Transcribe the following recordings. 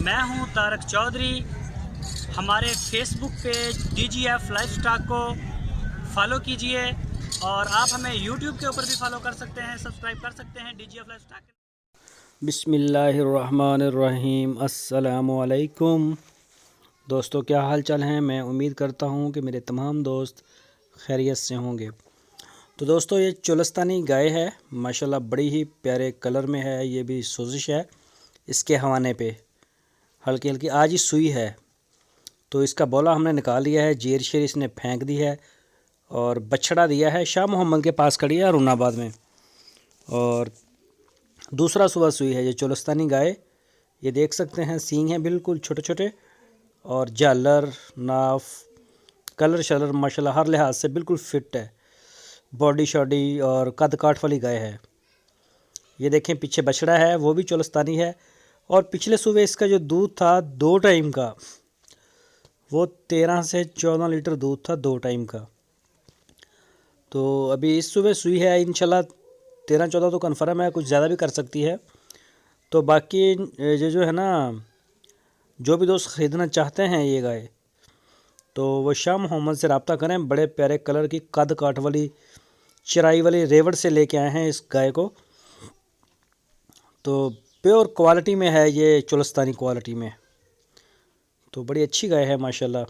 मैं हूं तारक चौधरी। हमारे फेसबुक पेज DGF लाइफस्टॉक को फॉलो कीजिए और आप हमें यूट्यूब के ऊपर भी फॉलो कर सकते हैं, सब्सक्राइब कर सकते हैं DGF लाइफस्टॉक। बिस्मिल्लाहिर्रहमानिर्रहीम। अस्सलामु अलैकुम दोस्तों, क्या हाल चाल हैं। मैं उम्मीद करता हूं कि मेरे तमाम दोस्त खैरियत से होंगे। तो दोस्तों, ये चोलस्तानी गाय है, माशाल्लाह बड़ी ही प्यारे कलर में है। ये भी सोजिश है इसके हवाने पे, हल्की हल्की आज ही सुई है। तो इसका बोला हमने निकाल लिया है, जेर शेर इसने फेंक दी है और बछड़ा दिया है। शाह मोहम्मद के पास खड़ी है रुनाबाद में, और दूसरा सुबह सुई है ये चोलस्तानी गाय। ये देख सकते हैं, सींग हैं बिल्कुल छोटे छोटे, और झालर नाफ कलर शलर माशाल्लाह हर लिहाज से बिल्कुल फिट है। बॉडी शॉडी और कद काठ वाली गाय है। ये देखें, पीछे बछड़ा है, वो भी चोलस्तानी है। और पिछले सुबह इसका जो दूध था 2 टाइम का, वो 13 से 14 लीटर दूध था 2 टाइम का। तो अभी इस सुबह सुई है, इंशाल्लाह 13-14 तो कन्फर्म है, कुछ ज़्यादा भी कर सकती है। तो बाकी ये जो है ना, जो भी दोस्त ख़रीदना चाहते हैं ये गाय, तो वो शाह मोहम्मद से रब्ता करें। बड़े प्यारे कलर की कद काठ वाली चराई वाली रेवड़ से लेके आए हैं इस गाय को। तो प्योर क्वालिटी में है ये, चोलस्तानी क्वालिटी में। तो बड़ी अच्छी गाय है माशाल्लाह।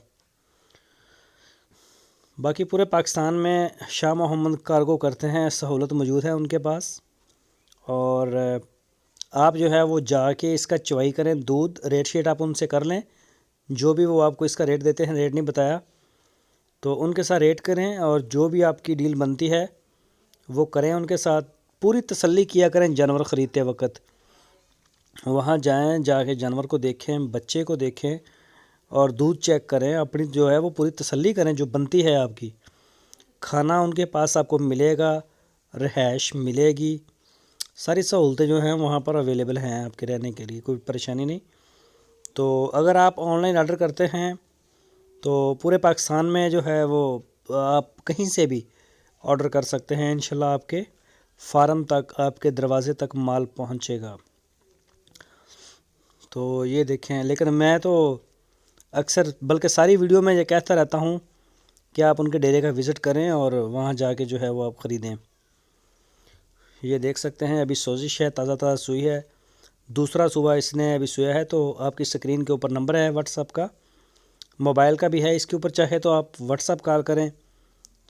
बाकी पूरे पाकिस्तान में शाह मोहम्मद कार्गो करते हैं, सहूलत मौजूद है उनके पास। और आप जो है वो जाके इसका चवाई करें, दूध रेट शीट आप उनसे कर लें। जो भी वो आपको इसका रेट देते हैं, रेट नहीं बताया तो उनके साथ रेट करें, और जो भी आपकी डील बनती है वो करें उनके साथ। पूरी तसल्ली किया करें जानवर ख़रीदते वक्त। वहाँ जाएं, जाके जानवर को देखें, बच्चे को देखें और दूध चेक करें। अपनी जो है वो पूरी तसल्ली करें जो बनती है आपकी। खाना उनके पास आपको मिलेगा, रिहाइश मिलेगी, सारी सहूलतें जो हैं वहाँ पर अवेलेबल हैं आपके रहने के लिए, कोई परेशानी नहीं। तो अगर आप ऑनलाइन ऑर्डर करते हैं तो पूरे पाकिस्तान में जो है वो आप कहीं से भी ऑर्डर कर सकते हैं। इंशाल्लाह आपके फार्म तक, आपके दरवाज़े तक माल पहुँचेगा। तो ये देखें, लेकिन मैं तो अक्सर, बल्कि सारी वीडियो में ये कहता रहता हूँ कि आप उनके डेरे का विज़िट करें और वहाँ जाके जो है वो आप ख़रीदें। ये देख सकते हैं, अभी सोजिश है, ताज़ा ताज़ा सुई है। दूसरा सुबह इसने अभी सोया है। तो आपकी स्क्रीन के ऊपर नंबर है व्हाट्सअप का, मोबाइल का भी है इसके ऊपर। चाहे तो आप व्हाट्सअप कॉल करें,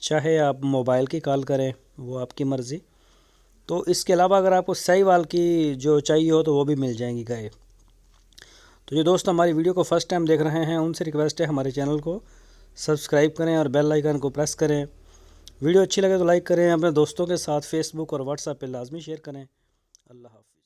चाहे आप मोबाइल की कॉल करें, वो आपकी मर्ज़ी। तो इसके अलावा अगर आपको साहीवाल की जो चाहिए हो तो वो भी मिल जाएंगी गाय। तो जो दोस्त हमारी वीडियो को फ़र्स्ट टाइम देख रहे हैं, उनसे रिक्वेस्ट है हमारे चैनल को सब्सक्राइब करें और बेल आइकन को प्रेस करें। वीडियो अच्छी लगे तो लाइक करें, अपने दोस्तों के साथ फेसबुक और व्हाट्सएप पे लाजमी शेयर करें। अल्लाह हाफ़िज़।